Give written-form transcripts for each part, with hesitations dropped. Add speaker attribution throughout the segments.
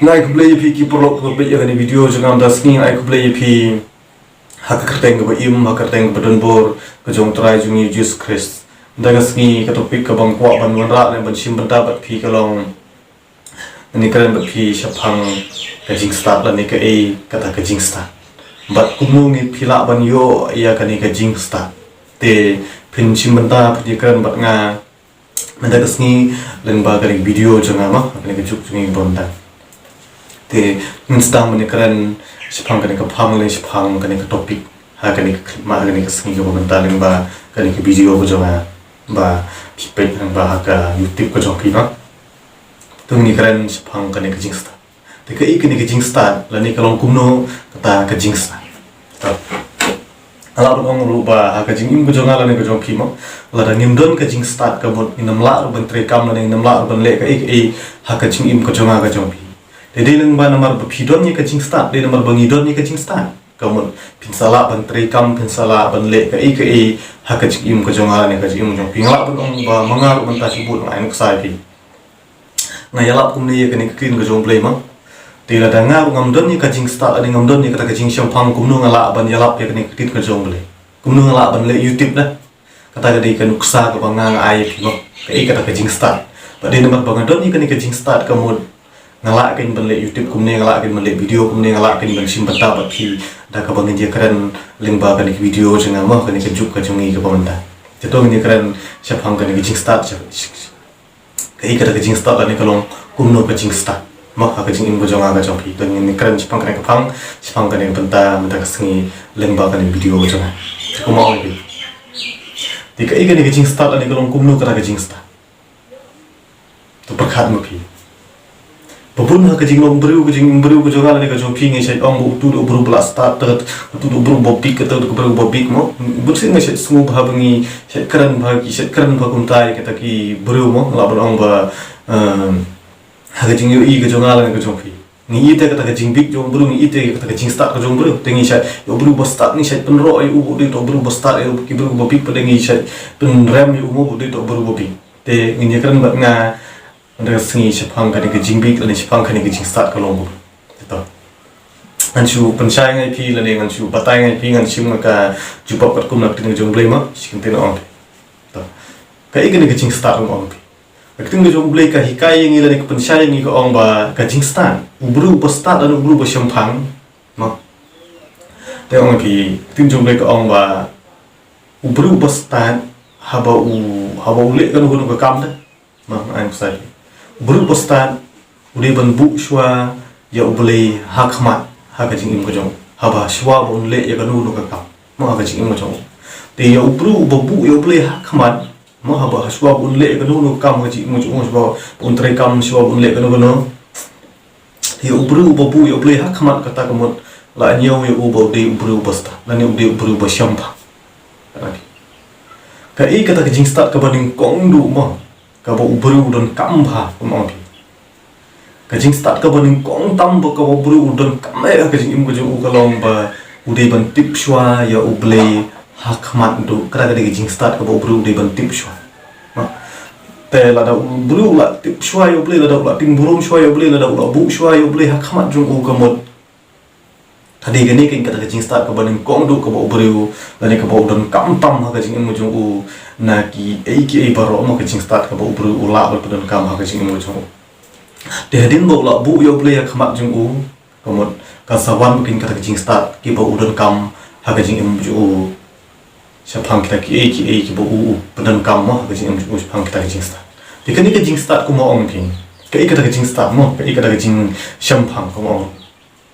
Speaker 1: ngai ku play pi ki prolog ku play ni video jangam das ni ngai ku play pi hak kerteng ke im hak kerteng ke donbor ke jong trai jungi Jesus Christ dagas ni ka topik ka bang kwa ban wan ra le ban sim ban ta bat pi ka long ni karen bat pi shapang ka jing start la ni ka e kata ka jing start bat kumung ni phila ban yo ya ka ni ka jing start te pin sim ban ta phi karen bat nga dagas ni len ba ka video janga ma ni ka juk jungi bon ta te instang mani karen sipang kani ka phang le sipang kani ka topic ha kani ma kani ka singi ko ban taling ba kani ka video ko jonga ba pipet ang ba ka YouTube ko jong pina tung ni karen sipang kani ka jingsta te ka ikani ka jingsta la ni ka long kumno kata ka jingsta ta ala ro ngom ru ba ha ka jingim ko jonga la ni ka jong pimo la da nimdon ka jingsta ka bon inam la ro ban tre kam la ni inam la ban le ka ik ha ka jingim ko jonga ka jong pi Jadi lengba nomor bepidonnya ke jing start, dia nomor bangidonnya ke jing start. Kamu pinsala ban trikam pinsala ban le ke hak ke jing im ke jonga ne ke jing jong pingala ban ong ba mangar ban ta sibut ngai nuk sai pi. Ngayalap kum ne ke ne kin ke jong play ma. Tila da ngar ngam don ni ke jing start ani ngam don ni kata ke jing shampang kum nu ngala ban yalap ke ne kin ke jong play. Kum nu ngala ban le YouTube dah. Kata ke ke nuksa ke bangang ai pi mo. Ke kata ke jing start. Ba de nomor bangadon ni ke jing start kamu ngalak kan ban le YouTube kumne ngalak kan ban le video kumne ngalak kan ban sim bata bat ki da ka bangin je keren link ba kan video jenga ma kan ke juk ka jungi ka pamanta jeto ni keren siapang kan ke jing start ka ikata ke jing start ni kalong kumno ka jing start ma ka jing im bo jonga ka jong pi to ni keren siapang kan ka phang siapang kan banta mata ka singi link ba kan video jenga ko ma ong pi ti ka ikata ke jing start ni kalong kumno ka jing start to pakhat mo pi Babun ha kajing long beriu ko jonga ni ka jong ping sai ong bu tu do bru blast start ter tu do bru bobik ke tu bru bobik mo bursin ngai sai sungu ba bangi sai kran ba ki sai kran ba kum tai ke ta ki bru mo la ba ong ba ha kajing yo I ka jonga ni ka jong pi ni ite ka ta kajing big jong bru ni ite ka ta kajing start ka jong bru tengi sai yo bru ba start ni sai pen ro ai u de to bru ba start ai ki bru bobik pa tengi sai pen rem yo mo de to bru bobik te ni kran ba nga Anda sengi sipang kani ke jingbik lani sipang kani ke jing start ka longbu itu ancu pensai ngai pi lani ancu batai ngai pi ngan sim ka jupap kat kum nak ting jong blai ma sikin ong to ka ikani ke jing start ong pi ka ting jong blai ka hikai ngi lani ke pensai ngi ka ong ba ka jing start ubru ba start dan ubru ba siampang ma te ong pi ting jong blai ka ong ba ubru ba start haba u le kan hu ka kam da ma ai sai buru postan udah ban bu shwa ya ubli hakmat hakajing im kojong haba shwa bon le ya kanu no kakam mo hakajing im kojong te ya ubru babu ya ubli hakmat mo haba shwa bon le ya kanu no kam hakajing im kojong shwa bon tre kam shwa bon le kanu no ya ubru babu ya ubli hakmat kata kamut la nyau ya ubo de ubru basta la ni de ubru ba shampa ka kata kajing start ka baning kong du mo ka ba ubru don kamba kumong ka jing start ka baning kong tam ba ka ubru don kamai ka jing im ko ju kalong ba udai ban tip shwa ya uble hakmat do kra ka jing start ka ba ubru udai ban tip shwa ma te la da ubru la tip shwa ya uble la da ting burung shwa ya uble la da bu shwa ya uble hakmat jung u ka mod tadi gani kin kata jing start ka baning kong do ka ba ubru la ni ka ba don kam tam ka jing im jung u na ki baro mo ka jing start ka ba ubru ula ba don kam ha ka jing mo jong de hadin bo la bu yo play khamat jung u komot ka sawan bukin ka jing start ki ba udon kam ha ka jing mo ju sapang kita ki ba u don kam mo ha ka jing mo sapang kita jing start de kan ka jing start ko mo ong pin ka ka jing start mo ka ka jing shampang ko mo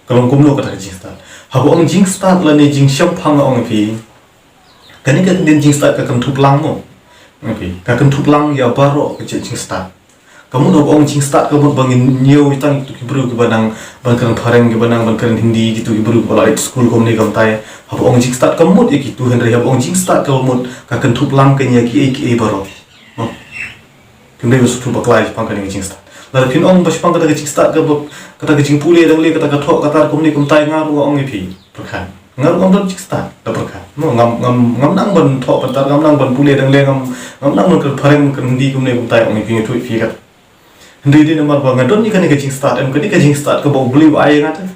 Speaker 1: kalong kumno ka jing start ha bo ong jing start la ni jing shampang ong pi kani ka din jing start ka kan thuplang mo okay ka kan thuplang ya baro ka jing start kamu no ong jing start kamu bangin nyo itang tu kibru ke banang bangkan pareng ke banang bangkan hindi gitu kibru ke balai school kom ne kam tai hab ong jing start kamu e gitu henry hab ong jing start kamu ka kan thuplang ke nya ki baro no kimdai us thu baklai pangkan jing start la pin ong bas pangkan jing start ka kata jing pule dang le kata ka thok kata kom ne kam tai ngaru ong e pi perkan ngaru ong jing start da perkan no ngam nang ban thok pantar ngam nang ban pule dang le ngam nang ban pareng kan hindi kom ne kam tai ong e pi tu pi ka Hindi din naman ba ngadon ni kani kajing start kani kajing start ka bau beli ai ngata.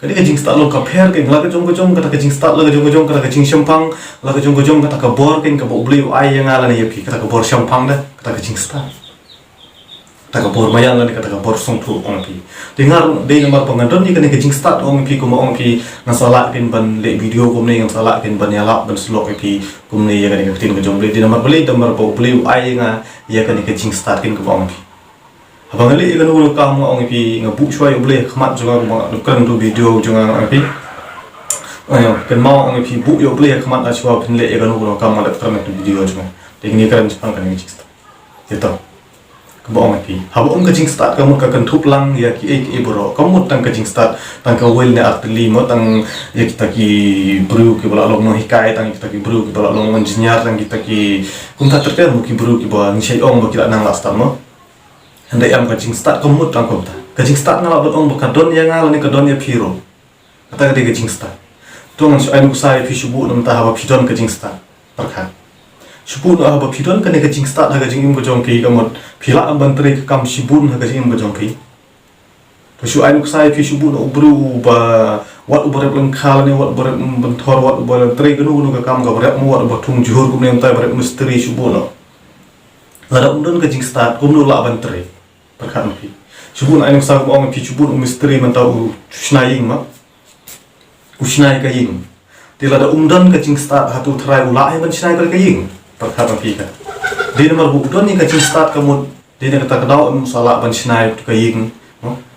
Speaker 1: Kani kajing start lo ka pher ken la ka jong kata kajing start la ka jong kata kajing shampang la ka jong kata ka bor ken ka bau beli ai ngala ni yapi kata ka bor shampang da kata kajing start. Kata ka bor mayan la ni kata ka bor song tu ong pi. Dengar de naman ba ngadon ni kani kajing start ong pi kuma ong pi ngasala ken ban le video kum ni ngasala ken ban yala ban slok pi kum ni ya kani ka tin ka jong beli de naman beli damar bau beli ai nga ya kani kajing start ken ka ong pi. Abang ali kan ulo kamu ang ipi ngabu chua yo ble khmat jonga kan tu video jonga ang ipi ayo kan mau ang ipi bu yo ble khmat a chua pin le kan ulo kamu ada kan tu video jonga tingni kan chang kan ni chista itu kamu ang ipi habo ang kajing start kamu ka kan thup lang ya ki ek bro kamu tang kajing start tang ka wel ne artli mo tang ya kita ki bru ki bala long no hikai tang kita ki bru ki bala long engineer tang kita ki kum ta terter mo ki bru ki ba ni sei ong ba ki nang last mo hendak yang kajing start kamu tang kota kajing start ngala bet ong bakadon yang ngala ni kadon ya piro kata dia kajing start tu ngan so anu sai pi shubu nam ta haba pidon kajing start perkhat shubu no haba pidon kan kajing start ha kajing im gojong ki kamot phila am bantre kam shibun ha kajing im gojong ki to shu anu sai pi shubu no ubru ba wat ubare plan khala ni wat ubare banthor wat ubare tre gnu gnu ka kam ga bare mu wat bathung juhur kum nem tai bare misteri shubu no lada undon kajing start kum no la bantre perkhat pi subun ainung sa ko ong pi subun misteri mentau usnai ma usnai ka ying tila da umdan kajing start hatu trai ula ai ban snai ka ying perkhat pi ka de nomor budon ni kajing start kamu de ne kata kadau sala ban snai ka ying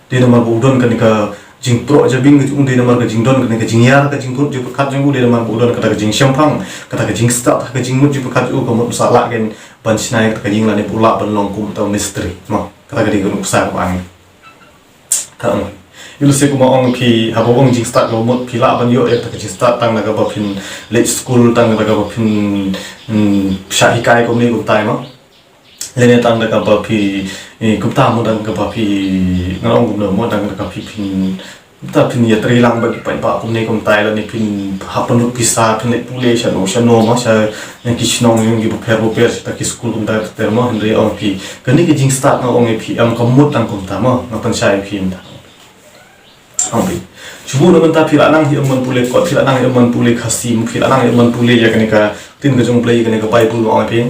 Speaker 1: de nomor budon kan ka jing pro jabing ke de nomor kajing don kan kajing yar kajing put ju perkhat jung de nomor budon kata kajing shampang kata kajing start kajing mut ju perkhat u kamu sala kan ban snai ka ying la ni pula ban long kum tau misteri ma kata kadi gunung besar bang, tak ilu se kuma ong pi habo ong jing start lomot pila ban yo ya tak jing start tang naga bapin late school tang naga bapin syahikai kum ni kum tai ma lene tang naga bapi kum ta mo tang naga bapi ngalong kum no mo tang naga bapi pin ta pin ya tri lang bagi pai pa kum ni kum tai la ni pin hapan pisa pin le pule shano ma sha yang kisnong yang gibu per ta ki school kum ta termo henry ong pi kani ki jing start na ong pi am kamut tang kum ta ma na pan sai pi ta ong pi chubu na ta pila nang hi amman pule ko pila nang hi amman pule khasim pila nang hi amman pule ya kani ka tin ka jong play kani ka bible ong pi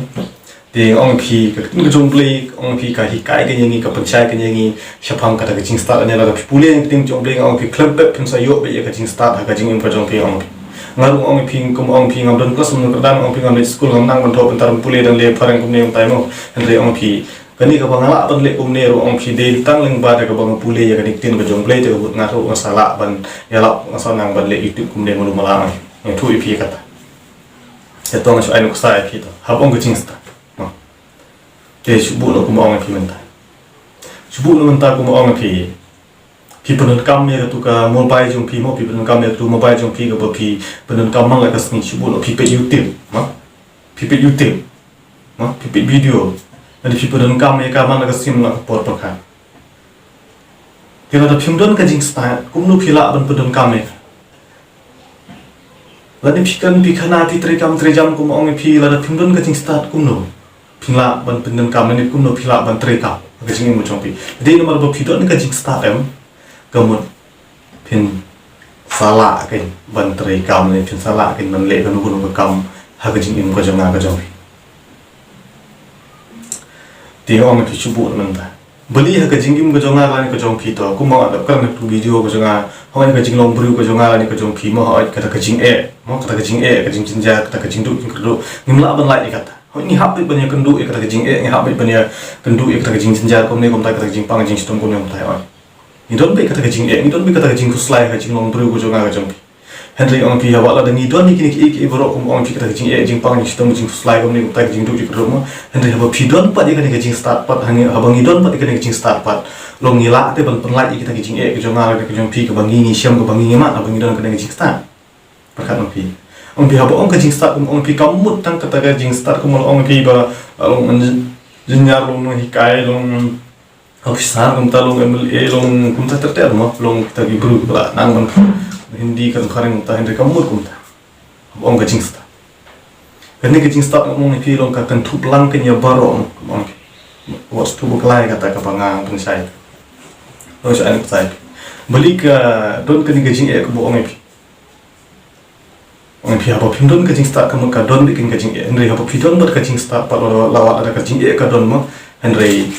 Speaker 1: de ong pi ka tin ka jong play ong pi ka hi kai ka yangi ka pan sai ka yangi shapang ka ta ka jing start ane la ka pule tin jong play ong pi club be pin sa yo be ya ka jing start ha ka jing im ka jong pi ong pi ngarung ong pi kum ong pi ngam don kelas mun kadang ong pi ngam di school ngam nang ban tho pentar pule dan le parang kum ne ong tai mo henry ong pi kani ka bangala ban le kum ne ro ong pi de tang leng ba ka bang pule ya ka dik tin ka jong play te ka but ngaru ngasala ban ya la ngasana ban le youtube kum ne mulu mala ngai thu pi kata ya tong so ai no sa pi to habong ka jing start ke subuh no kuma ong pi menta subuh no menta kuma ong pi penun kam ya tu ka mobile jong pi mo penun kam ya tu mobile jong pi ka ba pi penun kam mang la ka sni subuh no pi pe youtube ma pi pe youtube ma pi pe video ani pi penun kam ya ka mang la ka sim la por por kha kira da phimdon ka jing start kum no phila ban penun kam ya la ni pi kan pi khana pi tre kam tre jam kum ong pi la da phimdon ka jing start kum no phila ban penun kam ni kum no phila ban tre kam ka jing mo chong pi de no mar ba phidon ka jing start em kamut pin salah kan bantrai kam ni pin salah kan man le kan gunung kam ha ka jing im ko jonga ka jong ti ong pi chubu man ta beli ha ka jing im ko jonga la ni ko jong pi to ku ma da kan tu video ko jonga ho ni ka jing long bru ko jonga la ni ko jong pi mo ha ka jing mo ka jing ka jing jinja ka jing du king du nim la ban lai ka ta ho ni hap ban ya kan du ka jing ni hap ban ya kan du ka jing jinja ko ni ko ta ka jing pang jing stum ko ni ta ha ni don be kata kajing ni don be kata kajing kuslai kajing long bru ko jonga ka jong henry ong pi hawala da ni don ni kini ki bro kum ong pi kata kajing jing pang ni stum jing kuslai ko ni ta kajing du ji ko mo henry haba pi don pa di kani kajing start pat hangi habang ni don pa di kani kajing start pat long ni la te ban penlai kita kajing ka jonga ka jong pi ka bangi ni siam ka bangi ni ma abang ni don kani kajing start pakat ong pi haba ong kajing start kum ong pi kamut tang kata kajing start kum ong pi ba long jinyar long hikai long ofisar kum ta long MLA long kum ta terter mo long kita gibru bla nang ban hindi kan khareng ta henry kamut kum ta ong ka jing start kan ni ka jing start ngom ni pi long ka kan thup lang kan ya baro ong was tu buklai kata kapangang pensai oh so anak sai balik ke don ke ngajing ke bo ong pi apa pindon ke jing start kamu ka don bikin ngajing henry apa pindon ber ke jing start pa lawat ada ke jing ka don mo henry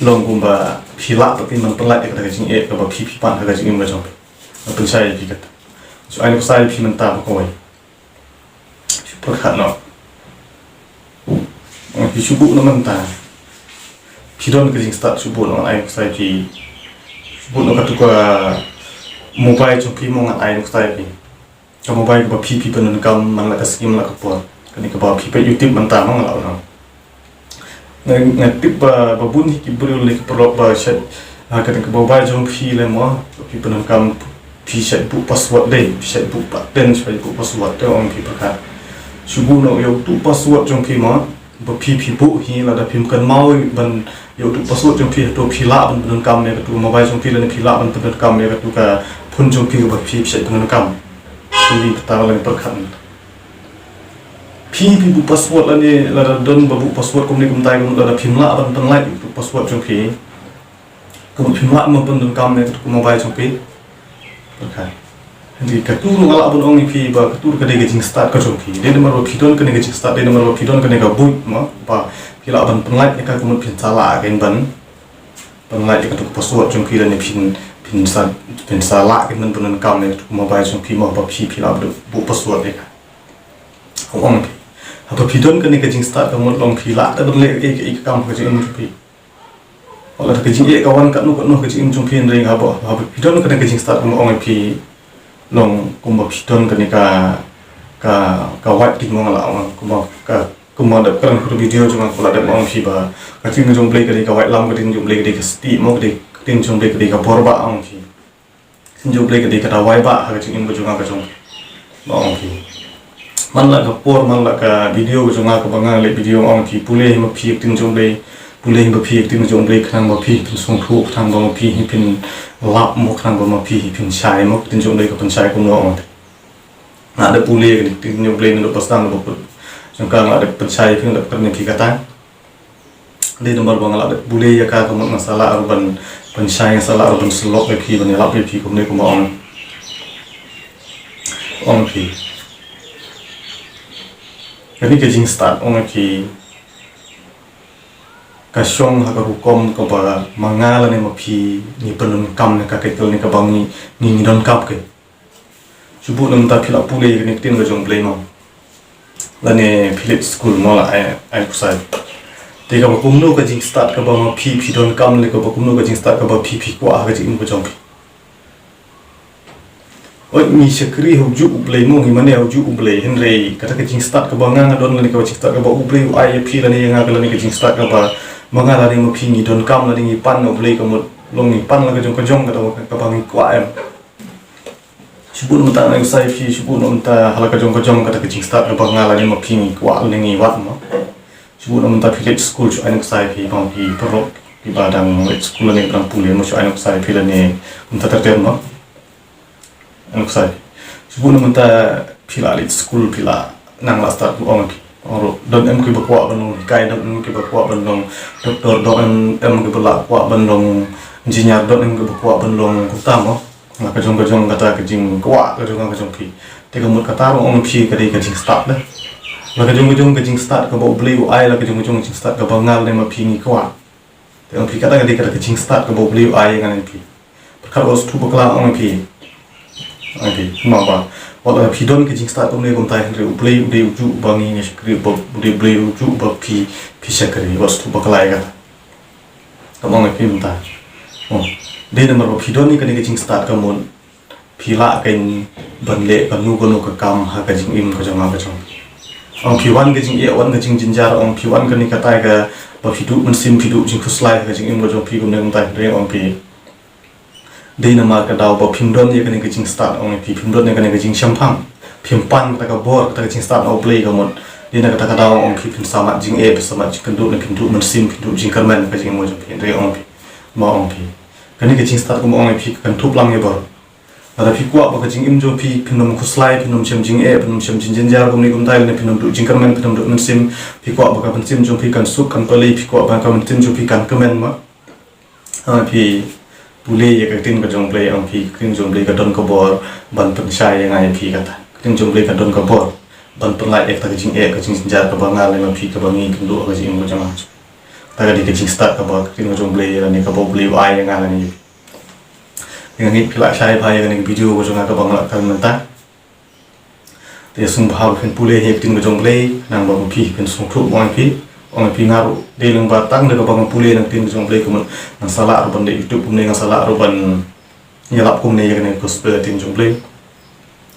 Speaker 1: long gumba pila tapi man pelat ke jing ke ba pi pan ke jing ma jong pensai pi kata so anak sai pi mentah ko oi super khat no pi subuh no mentah pidon ke jing start subuh no anak sai pi subuh no ka tu ka mobile jong pi mo ngat anak sai pi ka mobile ba pi penun kam man la ka skim la ka por kani ka ba pi pe youtube mentah mo ngala no ngatip ba bun ki brul le pro ba chat ka ka mobile jong pi le mo pi penun kam pi chat bu password dei pi chat bu pattern chat bu password te ong pi pa subuh no yo tu password jong pi mo ba pi bu hi la da pim kan mau ban yo tu password jong pi to pi la ban penun kam me ka tu mobile jong pi le pi la ban penun kam me ka tu ka phun jong pi ba pi chat penun kam ini pertama lagi perkan pi bu password lani la don bu password kum ni kum tai kum la phim la ban pen like tu password jong pi kum phim la ma ban don kam ne ku mobile jong pi perkan jadi ka tu ngala ban ong pi ba ka tu ka de jing start ka jong pi de nomor pi don ka ne jing start de nomor pi don ka ne ga bu ma ba pi la ban pen like ka kum pin sala ka ban like ka tu password jong pi la ne pin salah kan benar kam ne mobile jong pi ma ba pi la bu password de ka ong pi apa pi don kan ke jing start ka mo long pi la ta le ke kam ka jing pi ola ke jing e kawan ka no ke jing jong pi ring ha ba pi don kan ke jing start ka mo ong pi long kum ba pi don kan ka wat ki mo la ong kum ka kuma da kan video jong ko la da ong pi ba ka jing jong play ka wat lam ka jing jong play ka sti mo tin jong play ka borba ong pi jong play ka dawai ba ha jing im jong ka jong ba ong pi man la ka por man la ka video jong ka banga le video ong pi pule ma pi tin jong play pule ma pi tin jong play khang ba pi tin song thu khang ba pi pin lap mo khang ba ma pi pin sai mo tin jong play ka pin sai ko no ong na da pule tin jong play no pasang ba jong ka ma da pin sai pin la ka ne pi ka ta de nomor bang la pule ya ka mo masalah urban pensai salah urban slok le pi ban la pi ko ne ko ong pi kani ke jing start ong pi ka syong ha ka hukom ko ba mangala ne ma pi ni penun kam ne ka ketel ni ka bangi ni don kap ke subuh nam ta phila pule ni tin ga jong play mo la ne philip school mo la ai kusai te ka ba kum no ka jing start ka ba ma pi don kam le ka ba kum no ka jing start ka ba pi ko a ka jing ko jong pi oi mi sekri hu ju play mo hi mane hu ju play henry kata ka jing start ka ba nga don le ka jing start ka ba play ai pi la ne nga ka le ka jing start ka ba manga la ni mo pi ni don kam la ni pan no play ka mo long ni pan la ka jong ka ba ngi kwa em subuh no ta na sai pi subuh no ta hala ka jong kata ka jing start ka ba nga la ni mo pi ni kwa le ni wat mo subuh no ta village school chu anak sai pi bang pi perok pi badang village school ni kan pule mo chu anak sai pi la ni ta ter mo anak sai subuh no ta pi la village school pi la nang la start ong pi oro don em ki ba kwa ban kai don em ki ba kwa ban long doktor don em ki ba kwa ban long engineer don em ki ba kwa ban long ku ta mo la ka jong kata ka jing kwa ka jong pi te ka mut kata ong pi ka dei ka jing start da la ka jong ka jing start ka ba blei ai la ka jong jing start ka ba ngal ne ma pi ni kwa te ong pi kata ka dei ka jing start ka ba blei ai ngan pi ka ba stu ba kala ong pi ma ba wala pi don ka jing start ka ne kom tai re blei ju ba ngi ni skri ba blei ju ba pi sakri ba stu ba kala ai ka ka ba ngi pi mta de nomor pi don ni ka ne jing start ka mon pi la kan ban le ka nu ka kam ha ka jing im ka jong ka jong ong pi wan ka jing e wan ka jing jinjar ong pi wan ka ni ka tai ka ba pi du man sim pi du jing khuslai ka jing im ka jong pi kum ne kum tai re ong pi de nomor ka daw ba phim don ni ka ne ka jing start ong pi phim don ni ka ne ka jing shampang phim pan ka bor ka jing start au play ka mon de na ka daw ong pi phim sama jing e sama jing kan du na phim du man sim pi du jing karman ka jing mo jong pi re ong pi ma ong pi kan ni ka jing start ka mo ong pi kan thup lang ye bor ada pi kuat baka jing im jo pi pinum kuslai pinum chem jing pinum chem jing jenjar kum ni kum tai le pinum du jing kermen pinum du mensim pi kuat baka pensim jo pi kan suk kan pali pi kuat baka mensim jo pi kan kemen ma pi pule ya ka tin ka jong play ang pi kring jong play ka don ka bor ban pen sai yang ai pi kata kring jong play ka don ka bor ban pen lai ek ta ka jing jenjar ka bangal le ma pi ka bangi kum du ka jing mo jang ta ka di ka jing start ka ba kring jong play ya ni ka bo play ai yang ala ni dengan ini pila saya bahaya dengan video ko jonga ka bangla kan menta te sung bahal pen pule he tin ko jong play nang ba pi pen sung thu ong pi ngaru de leng batang de ka bang pule nang tin jong play ko nang sala ro ban de youtube ne nang sala ro ban yalap kum ne ya ne ko spe tin jong play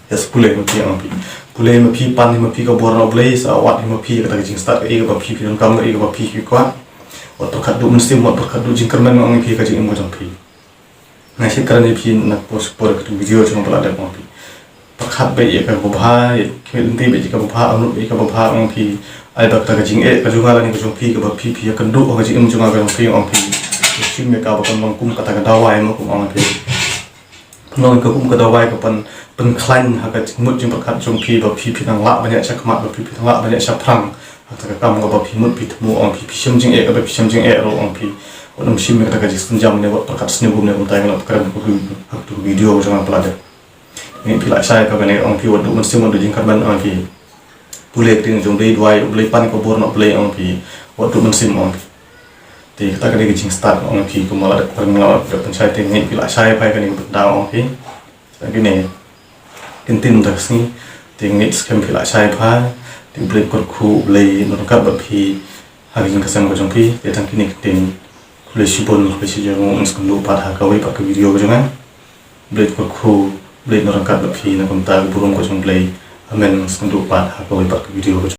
Speaker 1: yes pule ko pi ang pi pule ma pi pan ma pi ka bor no play sa wat ma pi ka ta jing start e ka pi pi kam e ka pi kwa wat to khat du mesti wat to khat du jing kermen ang pi ka jing mo jong pi ngai sih karena pi nak post por ke video cuma pelada ko pi pakhat be ya ka bobha khen ti be ka bobha anu be ka bobha ong pi ai bak ta ka jing ka junga la ni ka jong pi ka ba pi pi ka ndu ka jing junga ka pi ong pi sim me ka ba kan mangkum ka ta ka dawai mo ko ong pi non ka kum ka dawai ka pan klan ha ka mut jing pakhat jong pi ba pi nang la ba ne cha kmat ba pi nang la ba ne cha prang ta ka kam ka ba pi mut pi mu ong pi sim jing ka ba pi sim jing ro ong pi orang sim mereka kaji senjam ne waktu perkat seni gum ne untai ngelap keren waktu video jangan pelada ini pila saya kau kene orang pi waktu mesti mau dijingkar ban orang pi boleh kering jom beli dua boleh pan kau bor nak beli orang pi waktu mesti orang pi ti kita kene kijing start orang pi kau malah keren ngelap pensai ini pila saya pai kene benda orang pi lagi ne kentin tak sini tinggi skem pila saya pai ti beli kurku beli nurkat bapi hari ini kesan kau jom pi datang kini kentin Polisi pun polisi jangan mungkin lupa dah kawai pakai video jangan blade kurku blade orang kat lebih nak kontak burung kau jangan play amen mungkin lupa dah kawai pakai video